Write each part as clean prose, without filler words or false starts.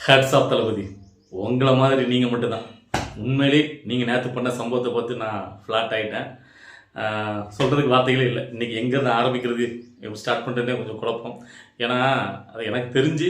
Hats off தளபதி. உங்களை மாதிரி நீங்கள் மட்டும்தான். உண்மையிலே நீங்கள் நேற்று பண்ண சம்பவத்தை பார்த்து நான் ஃப்ளாட் ஆகிட்டேன். சொல்கிறதுக்கு வார்த்தைகளே இல்லை. இன்றைக்கி எங்கேருந்து ஆரம்பிக்கிறது, எப்படி ஸ்டார்ட் பண்ணுறதுனே கொஞ்சம் குழப்பம். ஏன்னா அது எனக்கு தெரிஞ்சு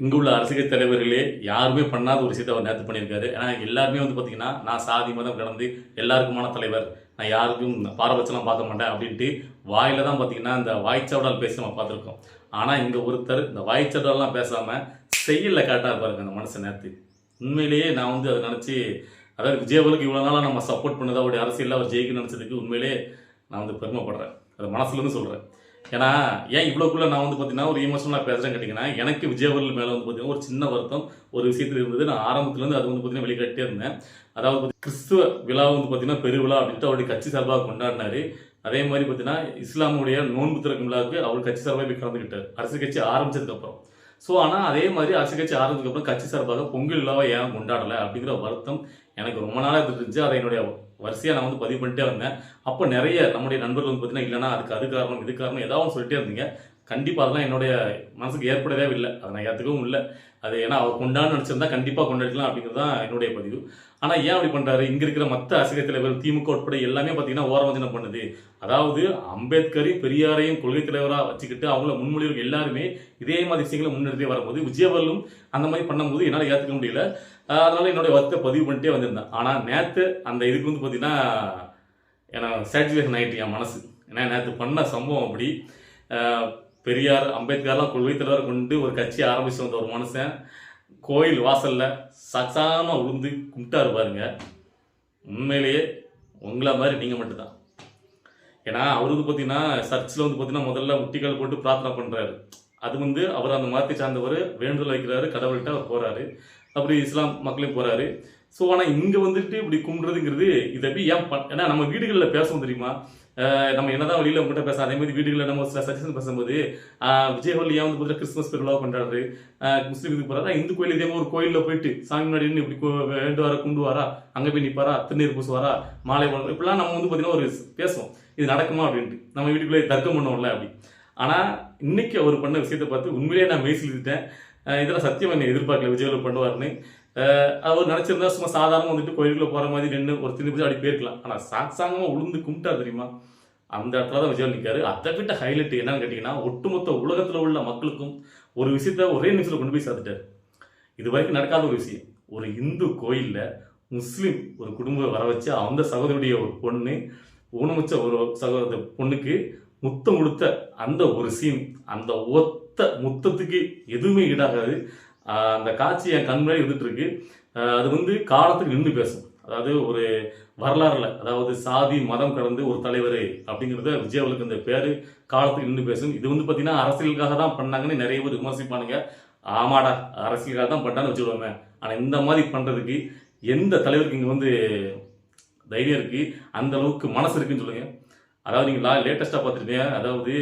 இங்கே உள்ள அரசியல் தலைவர்களே யாருமே பண்ணாத ஒரு விஷயத்தை அவர் நேற்று பண்ணியிருக்காரு. ஏன்னா எல்லாருமே வந்து பார்த்திங்கன்னா, நான் சாதி மதம் கடந்து எல்லாருக்குமான தலைவர், நான் யாருக்கும் பாரபட்சம்லாம் பார்க்க மாட்டேன் அப்படின்ட்டு வாயில் தான் பார்த்திங்கன்னா இந்த வாய்ச்சாவடால் பேசி நம்ம பார்த்துருக்கோம். ஆனால் இங்கே ஒருத்தர் இந்த வாய்ச்சாவடாலாம் பேசாமல் செயலில் காட்டாக பாருங்க அந்த மனுஷன் நேற்று. உண்மையிலேயே நான் வந்து அதை நினச்சி, அதாவது விஜயவலுக்கு இவ்வளோ நாளாக நம்ம சப்போர்ட் பண்ணது, அவருடைய அரசியலில் அவர் ஜெயிக்க நினச்சதுக்கு உண்மையிலே நான் வந்து பெருமைப்படுறேன். அது மனசுலேருந்து சொல்கிறேன். ஏன்னா ஏன் இவ்வளோக்குள்ளே நான் வந்து பார்த்தீங்கன்னா ஒரு எமோஷனலாக பேசுகிறேன்னு கேட்டிங்கன்னா, எனக்கு விஜயவர்கள் மேலே வந்து பார்த்தீங்கன்னா ஒரு சின்ன வருத்தம் ஒரு விஷயத்தில் இருந்தது. நான் ஆரம்பத்துலேருந்து அது வந்து பார்த்தீங்கன்னா வெளிக்காட்டே இருந்தேன். அதாவது கிறிஸ்துவ விழா வந்து பார்த்தீங்கன்னா பெருவிழா அப்படின்ட்டு அவருடைய கட்சி சார்பாக கொண்டாடினார். அதே மாதிரி பார்த்தீங்கன்னா இஸ்லாமுடைய நோன்பு திறக்கும் விழாவுக்கு அவர் கட்சி சார்பாக போய் கலந்துக்கிட்டார் அரசியல் கட்சி ஆரம்பிச்சதுக்கப்புறம். ஸோ ஆனால் அதே மாதிரி அரசியல் கட்சி ஆரம்பிச்சதுக்கப்புறம் கட்சி சார்பாக பொங்கல் விழாவை ஏன் கொண்டாடலை அப்படிங்கிற வருத்தம் எனக்கு ரொம்ப நாளாக இருந்துச்சு. அதை என்னுடைய வரிசையாக நான் வந்து பதிவு பண்ணிட்டே வந்தேன். அப்போ நிறைய நம்முடைய நண்பர்கள் வந்து பார்த்தீங்கன்னா, இல்லைனா அதுக்கு அது காரணம் இது காரணம் ஏதாவது சொல்லிட்டே இருந்தீங்க. கண்டிப்பாக அதெல்லாம் என்னுடைய மனசுக்கு ஏற்படவே இல்லை. அதை நான் ஏற்றுக்கவும் இல்லை. அது ஏன்னா அவர் கொண்டான்னு நினச்சிருந்தா கண்டிப்பாக கொண்டாடிக்கலாம் அப்படிங்கிறது தான் என்னுடைய பதிவு. ஆனால் ஏன் அப்படி பண்ணுறாரு? இங்கே இருக்கிற மற்ற அரசியல் தலைவர் திமுக உட்பட எல்லாமே பார்த்தீங்கன்னா ஓரவஞ்சனம் பண்ணுது. அதாவது அம்பேத்கரையும் பெரியாரையும் கொள்கை தலைவராக வச்சுக்கிட்டு அவங்கள முன்மொழிவு எல்லாருமே இதே மாதிரி விஷயங்களை முன்னெடுத்தே வரும்போது விஜயவர்களும் அந்த மாதிரி பண்ணும்போது என்னால் ஏற்றுக்க முடியல. அதனால என்னுடைய வருத்தத்தை பதிவு பண்ணிட்டே வந்திருந்தேன். ஆனால் நேற்று அந்த இதுக்கு வந்து பார்த்தீங்கன்னா எனக்கு சாட்டிஸ்ஃபேக்ஷன் ஆகிட்டு என் மனசு. ஏன்னா நேற்று பண்ண சம்பவம் அப்படி. பெரியார் அம்பேத்கர்லாம் கொள்கை தலைவர் கொண்டு ஒரு கட்சி ஆரம்பித்து வந்த ஒரு மனுஷன் கோயில் வாசலில் சச்சாமல் உளுந்து கும்பிட்டாரு பாருங்க. உண்மையிலேயே உங்களை மாதிரி நீங்கள் மட்டும்தான். ஏன்னா அவர் வந்து பார்த்தீங்கன்னா சர்ச்சில் வந்து பார்த்தீங்கன்னா முதல்ல முட்டிக்கால் போட்டு பிரார்த்தனை பண்ணுறாரு. அது வந்து அவர் அந்த மதத்தை சார்ந்தவர் வேண்டுதல் வைக்கிறாரு, கடவுள்கிட்ட அவர் போகிறாரு. அப்படி இஸ்லாம் மக்களையும் போகிறாரு. ஸோ ஆனால் இங்கே வந்துட்டு இப்படி கும்பிட்றதுங்கிறது இதை எப்படி ஏன் ஏன்னா நம்ம வீடுகளில் பேசவும் தெரியுமா, நம்ம என்னதான் வெளியில் உங்கள்கிட்ட பேச அதே மாதிரி வீடுகளில் நம்ம சில சஜஷன் பேசும்போது விஜயவல்லி ஏன் வந்து பார்த்தீங்கன்னா கிறிஸ்துமஸ் பெருவிழா கொண்டாடுறாரு, முஸ்லீம் இதுக்கு போகிறாரா, இந்து கோயில் இதே மாதிரி ஒரு கோயிலில் போயிட்டு சாமி முன்னாடி இப்படி வேண்டுவாரா கும்பிடுவாரா, அங்கே போய் நிற்பாரா, திருநீர் பூசுவாரா, மாலை போடுவார், இப்படிலாம் நம்ம வந்து பார்த்தீங்கன்னா ஒரு பேசுவோம் இது நடக்குமா அப்படின்ட்டு. நம்ம வீட்டுக்குள்ளே தர்க்கம் பண்ணுவோம்ல அப்படி. ஆனால் இன்னைக்கு அவர் பண்ண விஷயத்தை பார்த்து உண்மையிலேயே நான் மெய்சிலிட்டேன். இதெல்லாம் சத்தியம் என்னை எதிர்பார்க்கல விஜயவல் பண்ணுவார்னு. அவர் நினச்சிருந்தா சும்மா சாதாரணமாக வந்துட்டு கோயிலுக்குள்ள போகிற மாதிரி நின்று ஒரு திருப்பி அப்படி போயிருக்கலாம். ஆனால் சாங்சாங்கமாக உளுந்து கும்பிட்டார் தெரியுமா, அந்த இடத்துல தான் விஜயவல் நிற்காரு. அதை விட்ட ஹைலைட் என்னன்னு கேட்டிங்கன்னா, ஒட்டுமொத்த உலகத்தில் உள்ள மக்களுக்கும் ஒரு விஷயத்த ஒரே நிமிஷத்தில் கொண்டு போய் சேர்த்துட்டார். இது வரைக்கும் நடக்காத ஒரு விஷயம். ஒரு இந்து கோயிலில் முஸ்லீம் ஒரு குடும்பம் வர வச்சு அந்த சகோதரியுடைய ஒரு பொண்ணு ஊனமுச்ச ஒரு சகோதர பொண்ணுக்கு முத்தம் கொடுத்த அந்த ஒரு சீன், அந்த ஒத்த முத்தத்துக்கு எதுவுமே ஈடாகாது. அந்த காட்சி என் கண் முன்னாடி இருந்துட்டு இருக்கு. அது வந்து காலத்துக்கு நின்று பேசும். அதாவது ஒரு வரலாறுல, அதாவது சாதி மதம் கடந்து ஒரு தலைவர் அப்படிங்கிறத விஜயவலுக்கு இந்த பேரு காலத்துக்கு நின்று பேசும். இது வந்து பார்த்தீங்கன்னா அரசியலுக்காக தான் பண்ணாங்கன்னு நிறைய பேர் விமர்சிப்பானுங்க. ஆமாடா அரசியலுக்காக தான் பண்ணான்னு வச்சுடுவாங்க. ஆனால் இந்த மாதிரி பண்ணுறதுக்கு எந்த தலைவருக்கு இங்கே வந்து தைரியம் இருக்குது, அந்த அளவுக்கு மனசு இருக்குன்னு சொல்லுங்க. அதாவது நீங்கள் லேட்டஸ்ட்டாக பார்த்துருக்கீங்க, அதாவது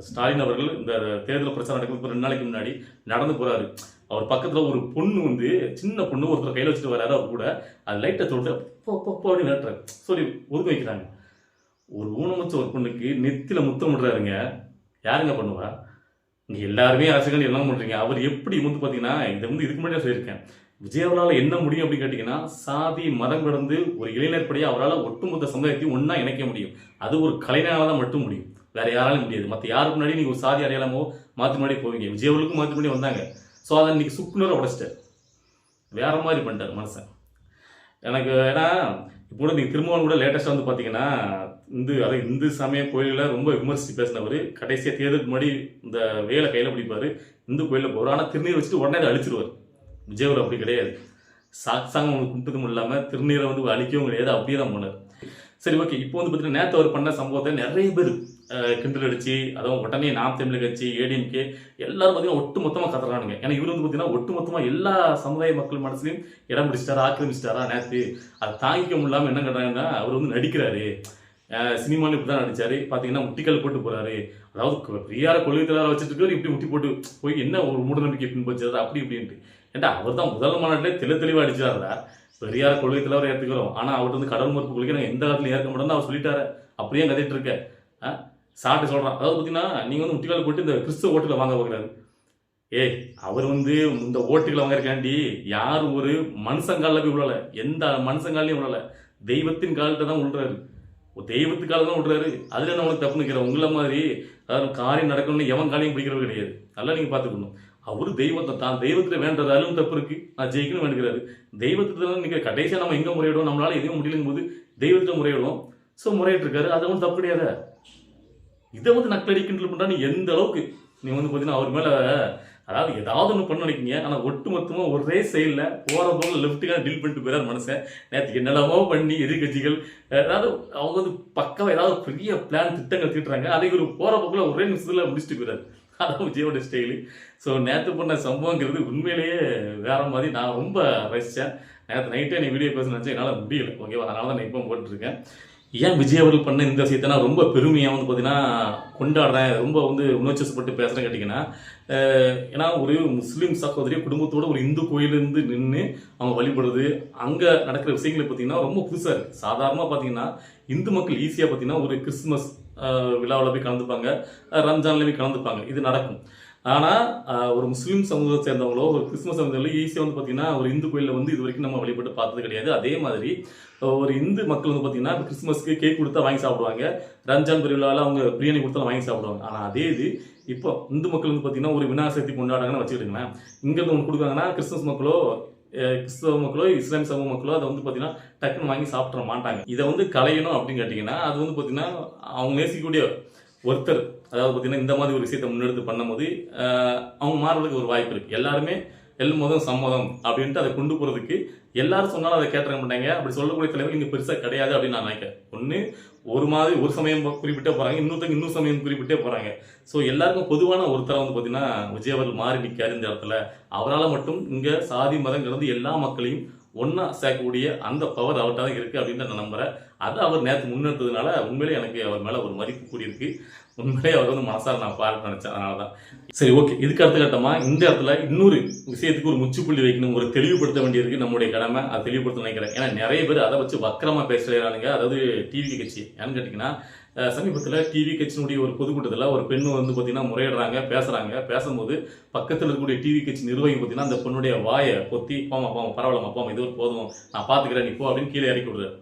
ஸ்டாலின் அவர்கள் இந்த தேர்தல் பிரச்சாரம் நடக்கிறது 2 நாளைக்கு முன்னாடி நடந்து போகிறாரு. அவர் பக்கத்தில் ஒரு பொண்ணு வந்து சின்ன பொண்ணு ஒருத்தர் கையில் வச்சுட்டு வராரு. அவர் கூட அது லைட்டை தொட்டு அப்படின்னு நட்டுறாரு. சொல்லி ஒதுக்க வைக்கிறாங்க. ஒரு ஊனமுச்ச ஒரு பொண்ணுக்கு நெத்தியில் முத்தம் விடுறாருங்க. யாருங்க பண்ணுவா? இங்கே எல்லாருமே அரசியல் எல்லாம் பண்ணுறீங்க. அவர் எப்படி வந்து பார்த்தீங்கன்னா, இதை வந்து இதுக்கு முன்னாடியே சொல்லியிருக்கேன், விஜயவலால் என்ன முடியும் அப்படின்னு கேட்டிங்கன்னா, சாதி மதம் கடந்து ஒரு இளைஞர் படியாக அவரால் ஒட்டுமொத்த சமுதாயத்தையும் ஒன்றா இணைக்க முடியும். அது ஒரு கலைஞரால் தான் மட்டும் முடியும், வேற யாராலும் முடியாது. மற்ற யாருக்கு முன்னாடி நீங்கள் ஒரு சாதி அடையாளமோ மாற்றி முன்னாடி போவீங்க. விஜயவலுக்கும் மாற்றி முன்னாடி வந்தாங்க. ஸோ அதை இன்னைக்கு சுக்குனரை உடைச்சிட்டார், வேற மாதிரி பண்ணிட்டார் மனுஷன். எனக்கு ஏன்னா இப்போ நீங்கள் திரும்பவும் கூட லேட்டஸ்ட்டாக வந்து பார்த்தீங்கன்னா இந்து சமய கோயிலில் ரொம்ப விமர்சித்து பேசினவர் கடைசியாக தேர்தலுக்கு முன்னாடி இந்த வேலை கையில் பிடிப்பார், இந்து கோயிலில் போகிறார். ஆனால் திருநீர் வச்சுட்டு உடனே அதை அழிச்சிருவார். விஜயவர் அப்படி கிடையாது. சாங்சாங்க உங்களுக்கு கும்பிட்டதும் இல்லாமல் திருநீரை வந்து அழிக்கவும் கிடையாது, அப்படியே தான் போனார். சரி, ஓகே. இப்போ வந்து பார்த்தீங்கன்னா நேற்று அவர் பண்ண சம்பவத்தை நிறைய பேர் கிண்டல் அடிச்சு, அதுவும் உடனே நாம் தமிழர் கட்சி ஏடிஎம்கே எல்லாரும் பார்த்தீங்கன்னா ஒட்டு மொத்தமாக கத்துறானுங்க. ஏன்னா இவர் வந்து பார்த்தீங்கன்னா ஒட்டு மொத்தமாக எல்லா சமுதாய மக்கள் மனசுலையும் இடம் பிடிச்சிட்டாரா, ஆக்கிரமிச்சிட்டாரா நேற்று. அதை தாங்கிக்க முடியாமல் என்ன பண்ணுறாங்கன்னா, அவர் வந்து நடிக்கிறாரு. சினிமாவில் இப்படி தான் நடிச்சாரு. பார்த்தீங்கன்னா முட்டிக்கல் போட்டு போகிறாரு. அதாவது பெரியார கொள்கை தலைவரை வச்சுட்டு இருக்காரு, இப்படி முட்டி போட்டு போய் என்ன ஒரு மூடநம்பிக்கை பின்பற்றாரு அப்படி இப்படின்ட்டு. ஏன்டா அவர் தான் முதல் மாநாட்டிலே தெளிவாக அடிச்சாருடா, பெரியார கொள்கை தலைவரை ஏற்றுக்கிறோம், ஆனால் அவர்கிட்ட வந்து கடவுள் மறுப்பு கொள்கை நாங்கள் எந்த காலத்தில் ஏற்க மாட்டோம்னு அவர் சொல்லிட்டாரு. அப்படியே கத்திட்டு இருக்க சாட்டு சொல்கிறான். அதாவது பார்த்தீங்கன்னா நீங்கள் வந்து முட்டிக்கால் போட்டு இந்த கிறிஸ்துவ ஓட்டில் வாங்க பார்க்குறாரு. ஏய் அவர் வந்து இந்த ஓட்டுகளை வாங்கறக்காண்டி யார் ஒரு மனுஷங்காலில் போய் விழல, எந்த மனுஷங்காலையும் விழல, தெய்வத்தின் காலிட்ட தான் விழுறாரு. தெய்வத்து காலம் தான் விடுறாரு. அதில் என்ன உனக்கு தப்பு நிற்கிற? உங்களை மாதிரி அதாவது காரியம் நடக்கணும்னு எவன் காலையும் பிடிக்கிறது கிடையாது. நல்லா நீங்கள் பார்த்துக்கணும். அவரு தெய்வத்தை தான் தெய்வத்தில் வேண்டதாலும் தப்பு இருக்கு. நான் ஜெயிக்கணும் வேண்டுகிறாரு. தெய்வத்துல தான் நிற்கிற. கடைசியாக நம்ம எங்கே முறையிடுவோம்? நம்மளால எதுவும் முடியலங்கும் போது தெய்வத்தை முறையிடுவோம். ஸோ முறையிட்டு இருக்காரு. அதை வந்து தப்பு கிடையாது. இதை வந்து நக்கலடிக்கின்ற பண்ணா நீ எந்த அளவுக்கு நீ வந்து பார்த்தீங்கன்னா அவர் மேலே அதாவது ஏதாவது ஒன்று பண்ண நினைக்கிங்க. ஆனால் ஒட்டு மொத்தமாக ஒரே சைடில் போகிற போக லெஃப்ட்டுக்காக டீல் பண்ணிட்டு போயிடார் மனுஷன். நேற்று என்னெல்லாமோ பண்ணி எதிர்கட்சிகள் அதாவது அவங்க வந்து பக்கம் ஏதாவது பெரிய பிளான் திட்டங்கள் தீட்டுறாங்க. அதை ஒரு போகிற போக்கில் ஒரே நிமிஷத்தில் முடிச்சுட்டு போயிடாரு. அதான் விஜயோட ஸ்டைலு. ஸோ நேற்று பண்ண சம்பவங்கிறது உண்மையிலேயே வேற மாதிரி நான் ரொம்ப ரசித்தேன். நேற்று நைட்டே நீ வீடியோ பேச நினச்சேன், என்னால் முடியல. ஓகேவா? அதனால தான் நான் இப்போ போட்டுருக்கேன். ஏன் விஜய் அவர்கள் பண்ண இந்த விஷயத்தை நான் ரொம்ப பெருமையாக வந்து பார்த்தீங்கன்னா கொண்டாடுறேன், ரொம்ப வந்து உணர்ச்சிப்பட்டு பேசுகிறேன்னு கேட்டிங்கன்னா, ஏன்னா ஒரு முஸ்லீம் சகோதரி குடும்பத்தோட ஒரு இந்து கோயிலிருந்து நின்று அவங்க வழிபடுறது, அங்கே நடக்கிற விஷயங்களை பார்த்தீங்கன்னா ரொம்ப புதுசாக இருக்குது. சாதாரணமாக பார்த்தீங்கன்னா இந்து மக்கள் ஈஸியாக பார்த்தீங்கன்னா ஒரு கிறிஸ்துமஸ் விழாவில் போய் கலந்துப்பாங்க, ரம்ஜான்ல போய் கலந்துப்பாங்க, இது நடக்கும். ஆனால் ஒரு முஸ்லீம் சமூகத்தை சேர்ந்தவங்களோ ஒரு கிறிஸ்துமஸ் சமூகத்தில் ஈஸியாக வந்து பார்த்தீங்கன்னா ஒரு இந்து கோயிலில் வந்து இது வரைக்கும் நம்ம வழிபட்டு பார்த்தது கிடையாது. அதே மாதிரி ஒரு இந்து மக்கள் வந்து பார்த்தீங்கன்னா கிறிஸ்துமஸ்க்கு கேக் கொடுத்தா வாங்கி சாப்பிடுவாங்க, ரம்ஜான் பெருவிழாவில் அவங்க பிரியாணி கொடுத்தா வாங்கி சாப்பிடுவாங்க. ஆனால் அதே இது இப்போ இந்து மக்கள் வந்து பார்த்தீங்கன்னா ஒரு விநாயகர் சதுர்த்தி கொண்டாடுறாங்கன்னு வச்சுக்கிட்டுங்களேன். இங்கேருந்து ஒன்று கொடுக்காங்கன்னா கிறிஸ்துமஸ் மக்களோ கிறிஸ்தவ மக்களோ இஸ்லாமிய சமூக மக்களோ அதை வந்து பார்த்தீங்கன்னா டக்குன்னு வாங்கி சாப்பிட்ற மாட்டாங்க. இதை வந்து களையணும் அப்படின்னு கேட்டிங்கன்னா அது வந்து பார்த்தீங்கன்னா அவங்க நேசிக்கக்கூடிய ஒருத்தர் அதாவது பார்த்தீங்கன்னா இந்த மாதிரி ஒரு விஷயத்தை முன்னெடுத்து பண்ணும்போது அவங்க மாறுறதுக்கு ஒரு வாய்ப்பு இருக்குது. எல்லாருமே எல்லும் சம்மதம் அப்படின்ட்டு அதை கொண்டு போகிறதுக்கு எல்லாரும் சொன்னாலும் அதை கேட்டுற மாட்டாங்க. அப்படி சொல்லக்கூடிய தலைவர் இங்கே பெருசாக கிடையாது அப்படின்னு நான் நினைக்கிறேன். ஒன்று ஒரு மாதிரி ஒரு சமயம் குறிப்பிட்டே போகிறாங்க, இன்னொரு சமயம் குறிப்பிட்டே போகிறாங்க. ஸோ எல்லாருக்கும் பொதுவான ஒருத்தரை வந்து பார்த்தீங்கன்னா விஜய் அவர்கள் மாறி நிற்காரு இந்த இடத்துல. அவரால் மட்டும் இங்கே சாதி மதம் கடந்து எல்லா மக்களையும் ஒன்றா சேர்க்கக்கூடிய அந்த பவர் அவர்கிட்ட தான் இருக்குது அப்படின்னு நான் நம்புகிறேன். அதை அவர் நேற்று முன்னெடுத்ததுனால உண்மையிலே எனக்கு அவர் மேலே ஒரு மதிப்பு கூடியிருக்கு. உண்மையிலே அவர் வந்து மனசார நான் பாராட்ட நினச்சேன். அதனால தான் சரி ஓகே. இதுக்கு அடுத்த கட்டமாக இந்த இடத்துல இன்னொரு விஷயத்துக்கு ஒரு முச்சுப்புள்ளி வைக்கணும், ஒரு தெளிவுபடுத்த வேண்டியிருக்கு. நம்முடைய கடமை அதை தெளிவுபடுத்த நினைக்கிறேன். ஏன்னா நிறைய பேர் அதை வச்சு வக்கரமாக பேசுகிறானுங்க. அதாவது டிவி கட்சி ஏன்னு கேட்டிங்கன்னா சமீபத்தில் டிவி கட்சியினுடைய ஒரு பொதுக்கூட்டத்தில் ஒரு பெண்ணு வந்து பார்த்தீங்கன்னா முறையிடுறாங்க, பேசும்போது பக்கத்தில் இருக்கக்கூடிய டிவி கட்சி நிர்வாகி பார்த்தீங்கன்னா அந்த பெண்ணுடைய வாயை பொத்தி போமா பரவாயில்லம்மா இது ஒரு போதும் நான் பார்த்துக்கிறேன் நீ போ அப்படின்னு கீழே இறக்கி விடுறாரு.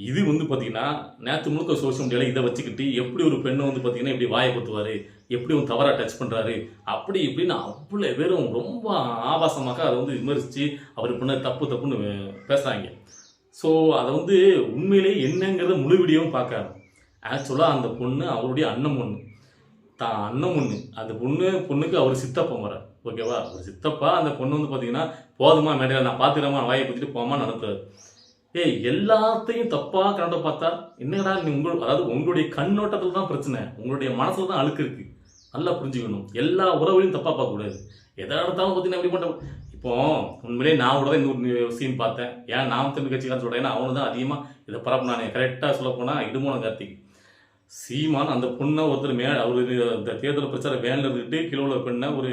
இது வந்து பார்த்தீங்கன்னா நேற்று முழுக்க சோசியல் மீடியாவில் இதை வச்சுக்கிட்டு எப்படி ஒரு பெண்ணை வந்து பார்த்தீங்கன்னா இப்படி வாயை பொத்துவார், எப்படி ஒரு தவறாக டச் பண்ணுறாரு அப்படி இப்படின்னு அவ்வளோ பேரும் ரொம்ப ஆபாசமாக அதை வந்து விமர்சித்து அவர் பண்ண தப்புன்னு பேசுகிறாங்க. ஸோ அதை வந்து உண்மையிலேயே என்னங்கிறத முழு வீடியோவும் பார்க்காரு. ஆக்சுவலாக அந்த பொண்ணு அவருடைய அண்ணன் பொண்ணு அந்த பொண்ணுக்கு அவர் சித்தப்பா வரார். ஓகேவா? ஒரு சித்தப்பா அந்த பொண்ணு வந்து பார்த்தீங்கன்னா போதுமா மேடையில் நான் பார்த்துக்கிறேமா வாயை பற்றிட்டு போமா நடத்துறாரு. எல்லாத்தையும் தப்பாக கண்ணோட்டம் பார்த்தா என்னடா நீ அதாவது உங்களுடைய கண்ணோட்டத்தில் தான் பிரச்சனை, உங்களுடைய மனசில் தான் அழுக்கு இருக்கு. நல்லா புரிஞ்சுக்கணும். எல்லா உறவுகளையும் தப்பாக பார்க்கக்கூடாது. எதாவது இருந்தாலும் பார்த்தீங்கன்னா எப்படி பண்ணுற இப்போ உண்மையிலே நான் கூட இந்த ஒரு சீன் பார்த்தேன். ஏன் நாம் தமிழ் கட்சிக்காரன் சொல்கிறேன், ஏன்னா அவனு தான் அதிகமாக இதை பரப்புனானே. கரெக்டாக சொல்ல போனால் இடுமோன கார்த்திக் சீமான் அந்த பொண்ணை ஒருத்தர் அவரு இந்த தேர்தல் பிரச்சாரம் வேனில் இருந்துட்டு கிலோவில் பெண்ணை ஒரு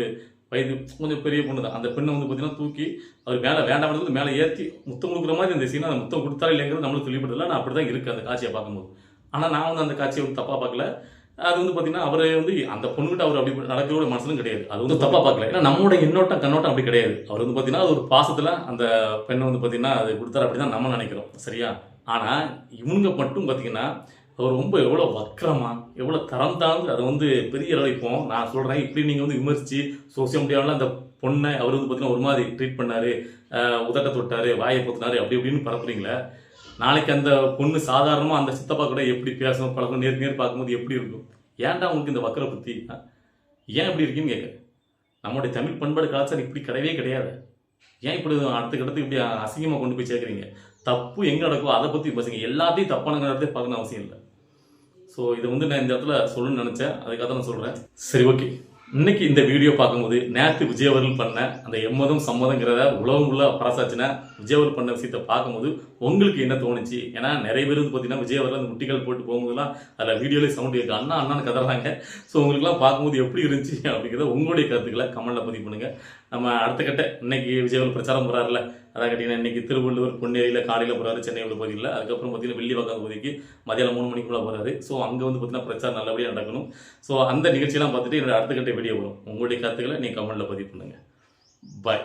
வயது கொஞ்சம் பெரிய பொண்ணு தான் அந்த பெண்ணை வந்து பார்த்தீங்கன்னா தூக்கி அவர் வேண்டாம் மேலே ஏற்றி முத்தம் கொடுக்குற மாதிரி அந்த சீனை அந்த முத்தம் கொடுத்தாரு இல்லைங்கிறது நம்மளுக்கு தெளிவுபடுத்தல. நான் அப்படி தான் இருக்குது அந்த காட்சியை பார்க்கும்போது. ஆனால் நான் வந்து அந்த காட்சியை வந்து தப்பாக பார்க்கல. அது வந்து பார்த்தீங்கன்னா அவரை வந்து அந்த பொண்ணுகிட்ட அவர் அப்படி நடக்கிறோட மனசுலும் கிடையாது. அது வந்து தப்பாக பார்க்கல. ஏன்னா நம்மளோட கண்ணோட்டம் அப்படி கிடையாது. அவர் வந்து பார்த்தீங்கன்னா அது ஒரு பாசத்தில் அந்த பெண்ணை வந்து பார்த்தீங்கன்னா அது கொடுத்தாரு அப்படி தான் நம்ம நினைக்கிறோம். சரியா? ஆனால் இவங்க மட்டும் பார்த்தீங்கன்னா அவர் ரொம்ப எவ்வளோ வக்கரமா எவ்வளோ தரம் தாழ்ந்து அதை வந்து பெரிய அளவு இப்போ நான் சொல்கிறேன். இப்படி நீங்கள் வந்து விமர்சித்து சோசியல் மீடியாவில் அந்த பொண்ணை அவர் வந்து பார்த்தீங்கன்னா ஒரு மாதிரி ட்ரீட் பண்ணார், உதட்ட தொட்டார், வாயை பொத்தினார் அப்படி இப்படின்னு பரப்புறீங்களே. நாளைக்கு அந்த பொண்ணு சாதாரணமாக அந்த சித்தப்பா கூட எப்படி பேசணும் பழக்கம் நேர் பார்க்கும்போது எப்படி இருக்கும்? ஏன்டா உங்களுக்கு இந்த வக்கரை பற்றி ஏன் இப்படி இருக்குன்னு கேட்க. நம்மளுடைய தமிழ் பண்பாடு கலாச்சாரம் இப்படி கிடையவே கிடையாது. ஏன் இப்படி அடுத்த கட்டத்துக்கு இப்படி அசிங்கமாக கொண்டு போய் சேர்க்குறீங்க? தப்பு எங்கே நடக்கோ அதை பற்றி பேசுங்க. எல்லாத்தையும் தப்பான இடத்தை பார்க்கணும் அவசியம் இல்லை. ஸோ இதை வந்து நான் இந்த இடத்துல சொல்லணும்னு நினச்சேன், அதுக்காக தான் நான் சொல்கிறேன். சரி ஓகே. இன்னைக்கு இந்த வீடியோ பார்க்கும்போது நேற்று விஜய் அவர்கள் பண்ண அந்த எம்மதம் சம்மதங்கிறத உலகம் உள்ள பராசாச்சின விஜய் அவர்கள் பண்ண விஷயத்தை பார்க்கும்போது உங்களுக்கு என்ன தோணுச்சு? ஏன்னா நிறைய பேர் வந்து பார்த்தீங்கன்னா விஜய் அவர்கள் அந்த முட்டிகள் போட்டு போகும்போதுலாம் அதில் வீடியோலேயே சவுண்ட் இருக்குது, அண்ணான்னு கதறாங்க. ஸோ உங்களுக்குலாம் பார்க்கும்போது எப்படி இருந்துச்சு அப்படிங்கிறத உங்களுடைய கருத்துக்களை கமெண்ட்டில் பதிவு பண்ணுங்கள். நம்ம அடுத்த கட்ட இன்னைக்கு விஜய் அவர்கள் பிரச்சாரம் போகிறாருல அதான் கேட்டிங்கன்னா இன்றைக்கி திருவள்ளூர் பொன்னேரியில் காலையில் போகிறாரு, சென்னை உள்ள பகுதியில். அதுக்கப்புறம் பார்த்தீங்கன்னா வில்லிவாக்கம் பகுதிக்கு மதியானம் 3 மணிக்குள்ளே போகிறாரு. ஸோ அங்கே வந்து பார்த்தீங்கன்னா பிரச்சாரம் நல்லபடியாக நடக்கணும். ஸோ அந்த நிகழ்ச்சியெல்லாம் பார்த்துட்டு என்னோட அடுத்த கட்ட வீடியோ வரும். உங்களுடைய கருத்துக்களை நீங்கள் கமெண்ட்டில் பதிவு பண்ணுங்கள். பாய்.